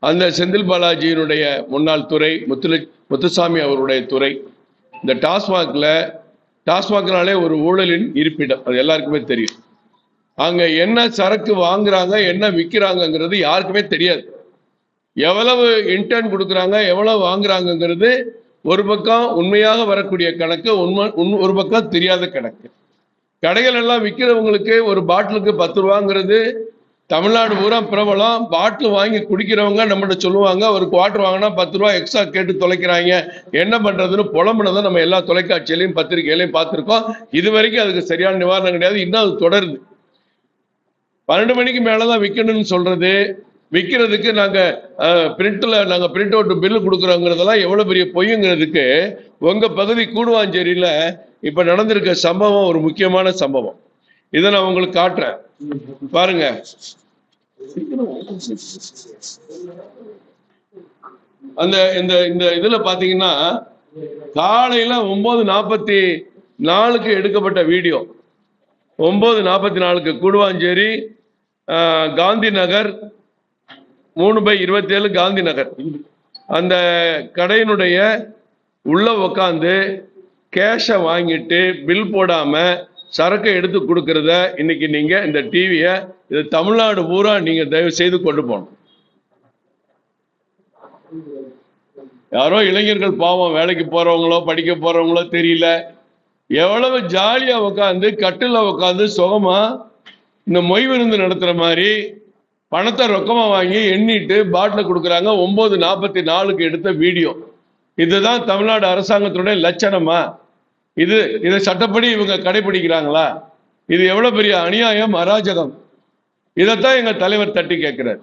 அந்த செந்தில் பாலாஜியினுடைய முன்னாள் துறை முத்துசாமி அவருடைய துறை. இந்த டாஸ்மாக்னாலே ஒரு ஊழலின் இருப்பிடம், அது எல்லாருக்குமே தெரியும். அங்க என்ன சரக்கு வாங்குறாங்க, என்ன விற்கிறாங்கிறது யாருக்குமே தெரியாது. எவ்வளவு இன்டர்ன் கொடுக்குறாங்க, எவ்வளவு வாங்குறாங்கிறது ஒரு பக்கம் உண்மையாக வரக்கூடிய கணக்கு, ஒரு பக்கம் தெரியாத கணக்கு. கடைகள் எல்லாம் விற்கிறவங்களுக்கு ஒரு பாட்டிலுக்கு 10 ரூபாங்கிறது தமிழ்நாடு பூரா பிரபலம். பாட்டில் வாங்கி குடிக்கிறவங்க நம்மகிட்ட சொல்லுவாங்க, ஒரு குவார்டர் வாங்கினா 10 ரூபா எக்ஸ்ட்ரா கேட்டு தொலைக்கிறாங்க, என்ன பண்றதுன்னு புலம்புனதை நம்ம எல்லா தொலைக்காட்சியிலையும் பத்திரிகையிலையும் பார்த்துருக்கோம். இது வரைக்கும் அதுக்கு சரியான நிவாரணம் கிடையாது. இன்னும் அது தொடருது. 12 மணிக்கு மேலதான் விற்கணும்னு சொல்றது, விற்கிறதுக்கு நாங்க பிரிண்ட் அவுட் பில்லு கொடுக்குறோங்கிறதெல்லாம் எவ்வளவு பெரிய பொய்யுங்கிறதுக்கு உங்க பகுதி கூடுவாஞ்சேரியில இப்ப நடந்திருக்க சம்பவம் ஒரு முக்கியமான சம்பவம். இதை நான் உங்களுக்கு காட்டுறேன், பாருங்க. அந்த இந்த இந்த இதுல பாத்தீங்கன்னா காலையில 9:44 எடுக்கப்பட்ட வீடியோ. 9:44 கூடுவாஞ்சேரி காந்தி நகர் 3/27 காந்தி நகர். அந்த கடையினுடைய உள்ள உக்காந்து கேஷை வாங்கிட்டு பில் போடாம சரக்கை எடுத்து கொடுக்கறத இன்னைக்கு நீங்க இந்த டிவியை, இது தமிழ்நாடு பூரா நீங்க தயவு செய்து கொண்டு போகணும். யாரோ இளைஞர்கள் பாவம், வேலைக்கு போறவங்களோ படிக்க போறவங்களோ தெரியல, எவ்வளவு ஜாலியா உட்காந்து கட்டில உட்காந்து சுகமா இந்த மொய் விருந்து நடத்துற மாதிரி பணத்தை ரொக்கமா வாங்கி எண்ணிட்டு பாட்டில கொடுக்குறாங்க. 9:44 எடுத்த வீடியோ. இதுதான் தமிழ்நாடு அரசாங்கத்துடைய லட்சணமா? இதை சட்டப்படி இவங்க கடைபிடிக்கிறாங்களா? இது எவ்வளவு பெரிய அநியாயம், அராஜகம். இதைத்தான் எங்க தலைவர் தட்டி கேட்கிறார்.